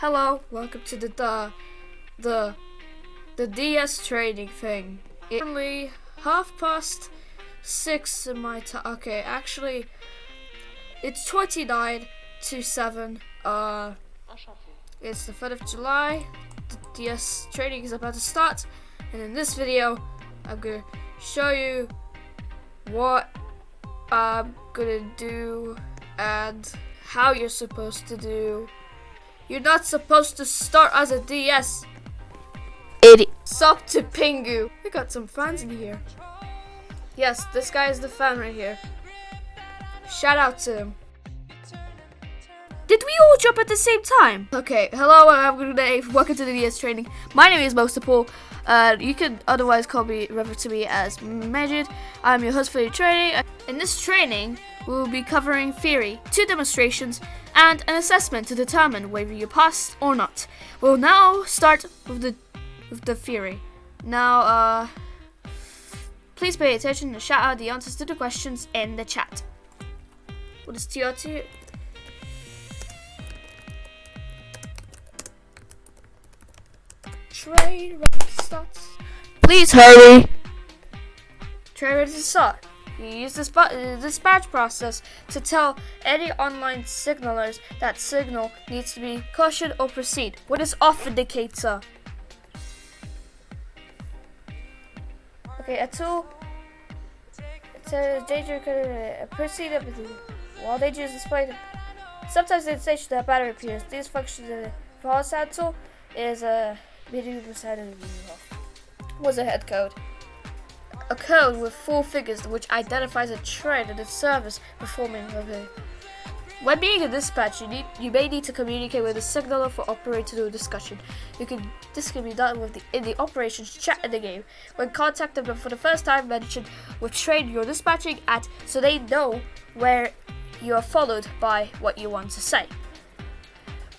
Hello, welcome to the DS trading thing. It's only 6:30 in my time. Okay, actually, it's 29 to 7. It's the 3rd of July. The DS trading is about to start, and in this video, I'm gonna show you what I'm gonna do and how you're supposed to do. You're not supposed to start as a DS. Idiot. Sup to Pingu. We got some fans in here. Yes, this guy is the fan right here. Shout out to him. Did we all jump at the same time? Okay, hello, welcome to the DS training. My name is Mostapol. You can otherwise refer to me as Majid. I'm your host for the training. In this training, we will be covering theory, 2 demonstrations, and an assessment to determine whether you passed or not. We'll now start with the theory. Now, please pay attention and shout out the answers to the questions in the chat. What is TRT? Trade ready to start. Please hurry. Trade ready to start. You use the dispatch process to tell any online signalers that signal needs to be caution or proceed. What is off indicator? Okay, a tool. It says danger could proceed up while danger is displayed. Sometimes in station that battery appears. These functions for our sound tool is a meeting beside of the was a head code. A code with 4 figures which identifies a train and its service performing. When being a dispatch, you may need to communicate with the signaler for operator to do a discussion. This can be done in the operations chat in the game. When contacting them for the first time, mention what train you're dispatching at so they know where you are followed by what you want to say.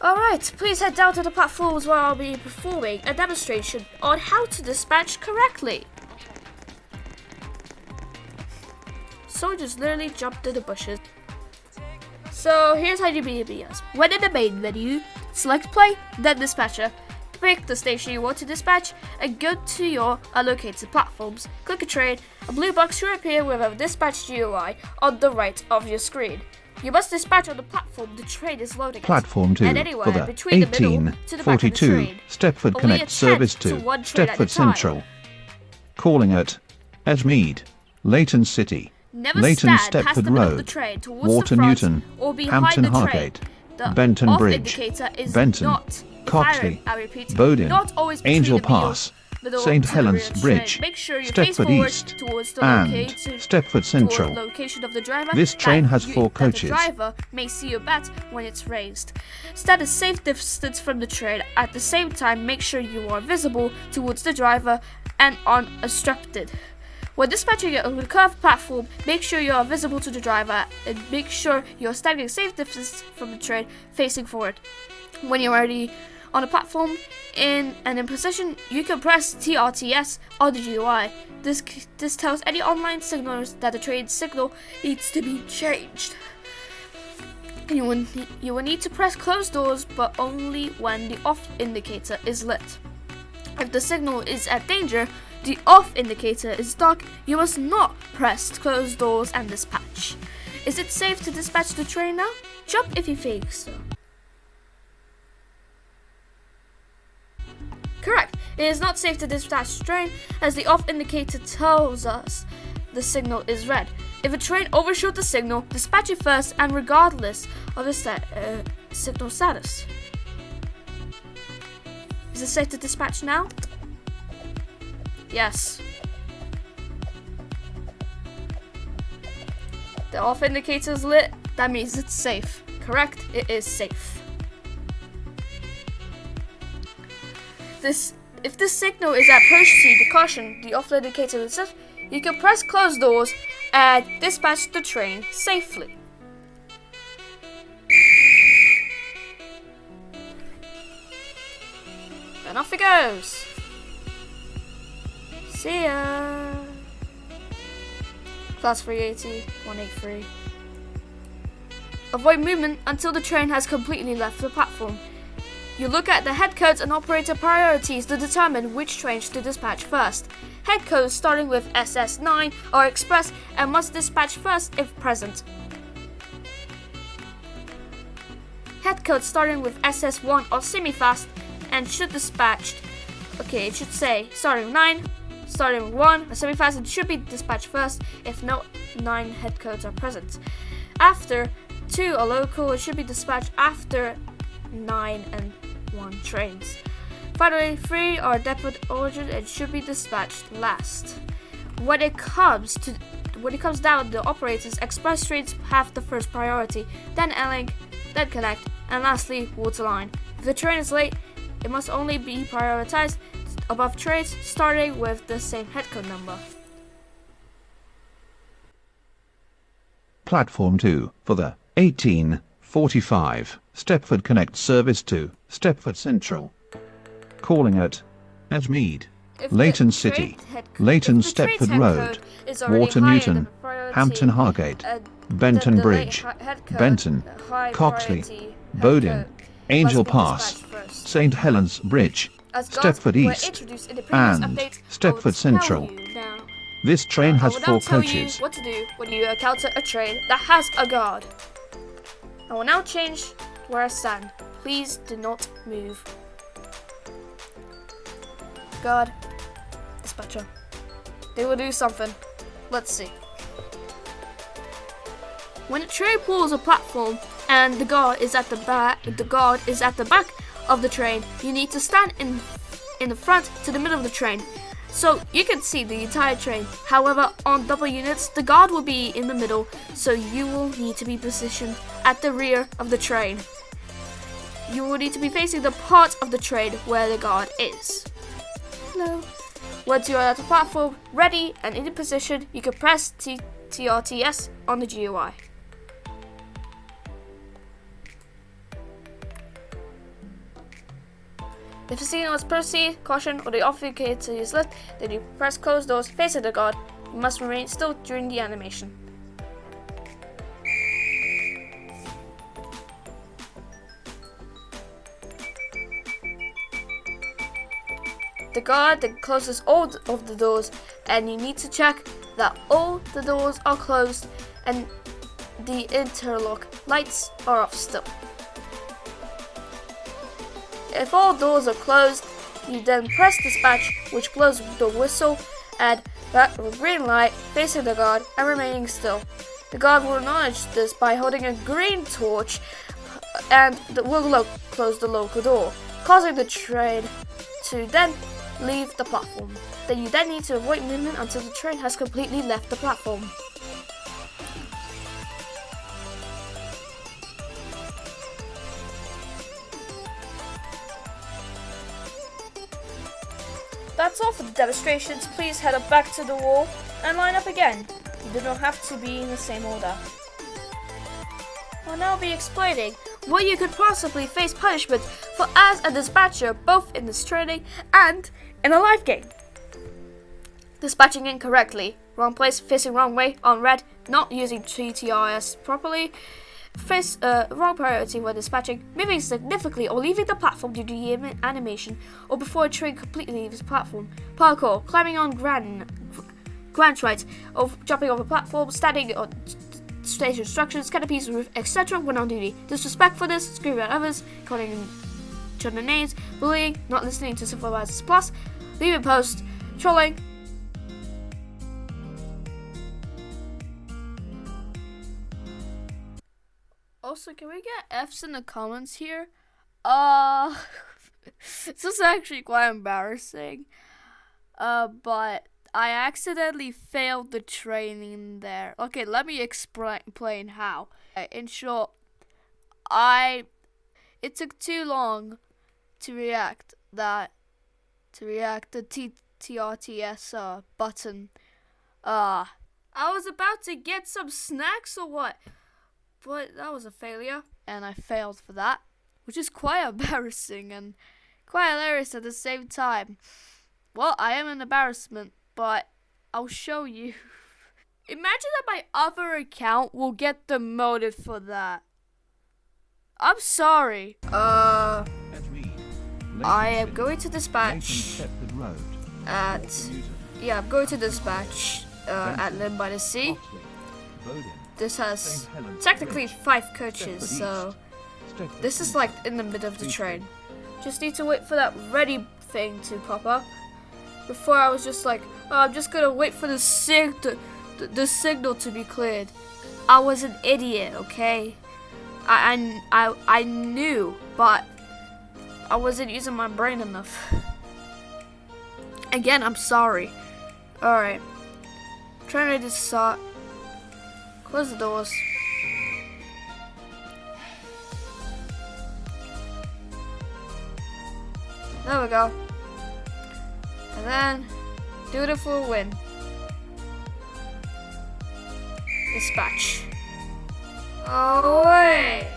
Alright, please head down to the platforms where I'll be performing a demonstration on how to dispatch correctly. So just literally jumped in the bushes. So here's how you be a BS. When in the main menu, select play, then dispatcher. Pick the station you want to dispatch and go to your allocated platforms. Click a train. A blue box should appear with a dispatch GUI on the right of your screen. You must dispatch on the platform the train is loading Platform 2 for the 1842 Stepford Connect Service to Stepford Central. Calling at Edgemead, Leighton City, Never Leighton stand past Stepford the middle of Road, the train towards Water the front Newton, or behind Hampton the train. Hargate, The Benton off Bridge, indicator is Benton, not Coxley, I repeat, Bowden, not always between Angel the Pass, middle St to the Helens rear Bridge, train. Make sure you face Stepford forward East, towards the and towards Stepford Central. the location of the driver. This train has that 4 coaches. The driver may see your bat when it's raised. Stand a safe distance from the train. At the same time, make sure you are visible towards the driver and unobstructed. When dispatching on a curved platform, make sure you are visible to the driver and make sure you are standing a safe distance from the train facing forward. When you're already on a platform in position, you can press TRTS on the GUI. This tells any online signalers that the train signal needs to be changed. You will need to press close doors, but only when the off indicator is lit. If the signal is at danger, the off indicator is dark, you must not press close doors and dispatch. Is it safe to dispatch the train now? Jump if you think so. Correct. It is not safe to dispatch the train as the off indicator tells us the signal is red. If a train overshot the signal, dispatch it first and regardless of the signal status. Is it safe to dispatch now? Yes. The off indicator is lit, that means it's safe. Correct, it is safe. If this signal is at proceed to caution, the off indicator is set, you can press close doors and dispatch the train safely. And off it goes. See ya. Class 380, 183. Avoid movement until the train has completely left the platform. You look at the head codes and operator priorities to determine which trains to dispatch first. Head codes starting with SS9 are express and must dispatch first if present. Head codes starting with SS1 are semi-fast and should dispatched. Okay, it should say starting with 9, starting with 1 are semi-fast and should be dispatched first if no 9 head codes are present. After 2 are local, it should be dispatched after 9 and 1 trains. Finally, 3 are depot origin and should be dispatched last. When it comes down, the operators express trains have the first priority, then Ehrling, then Connect, and lastly Waterline. If the train is late, it must only be prioritized above trains starting with the same headcode number. Platform 2 for the 1845 Stepford Connect service to Stepford Central. Calling at Edgemead, Leighton City, Leighton Stepford Road, Water Newton, Hampton Hargate, Benton Bridge, Benton, Coxley, Bowden, Angel Pass, St Helens Bridge, Stepford East, and Stepford Central. This train has 4 coaches. I will now tell you what to do when you encounter a train that has a guard. I will now change where I stand. Please do not move. Guard, dispatcher. They will do something. Let's see. When a train pulls a platform and the guard is at the back, of the train, you need to stand in the front to the middle of the train, so you can see the entire train. However, on double units, the guard will be in the middle, so you will need to be positioned at the rear of the train. You will need to be facing the part of the train where the guard is. Hello. Once you are at the platform, ready and in position, you can press TRTS on the GUI. If the signal is proceed, caution, or the off indicator is lit, then you press close doors facing the guard. You must remain still during the animation. The guard then closes all of the doors, and you need to check that all the doors are closed and the interlock lights are off still. If all doors are closed, you then press dispatch, which blows the whistle and that green light facing the guard and remaining still. The guard will acknowledge this by holding a green torch and will close the local door, causing the train to then leave the platform. Then you then need to avoid movement until the train has completely left the platform. That's all for the demonstrations. Please head up back to the wall and line up again. You do not have to be in the same order. I'll now be explaining what you could possibly face punishment for as a dispatcher, both in this training and in a live game. Dispatching incorrectly, wrong place, facing wrong way, on red, not using TTRS properly, face wrong priority when dispatching, moving significantly or leaving the platform due to the animation, or before a train completely leaves the platform. Parkour, climbing on grant rights, or jumping over platforms, standing on station structures, canopies, roof, etc. when on duty. Disrespectfulness, screaming at others, calling each other names, bullying, not listening to supervisors plus, leaving post, trolling. Also, can we get F's in the comments here? This is actually quite embarrassing. But I accidentally failed the training there. Okay, let me explain how. In short, it took too long to react the TRTS button. I was about to get some snacks or what? But that was a failure, and I failed for that, which is quite embarrassing and quite hilarious at the same time. Well, I am an embarrassment, but I'll show you. Imagine that my other account will get demoted for that. I'm sorry. I am going to dispatch at I'm going to dispatch at Lynn by the Sea. This has technically 5 coaches, so this is like in the middle of the train. Just need to wait for that ready thing to pop up. Before I was just like, oh, I'm just gonna wait for the signal to be cleared. I was an idiot, okay? I knew, but I wasn't using my brain enough. Again, I'm sorry. Alright. Trying to start. Close the doors. There we go. And then, do it for a win. Dispatch. Oh wait!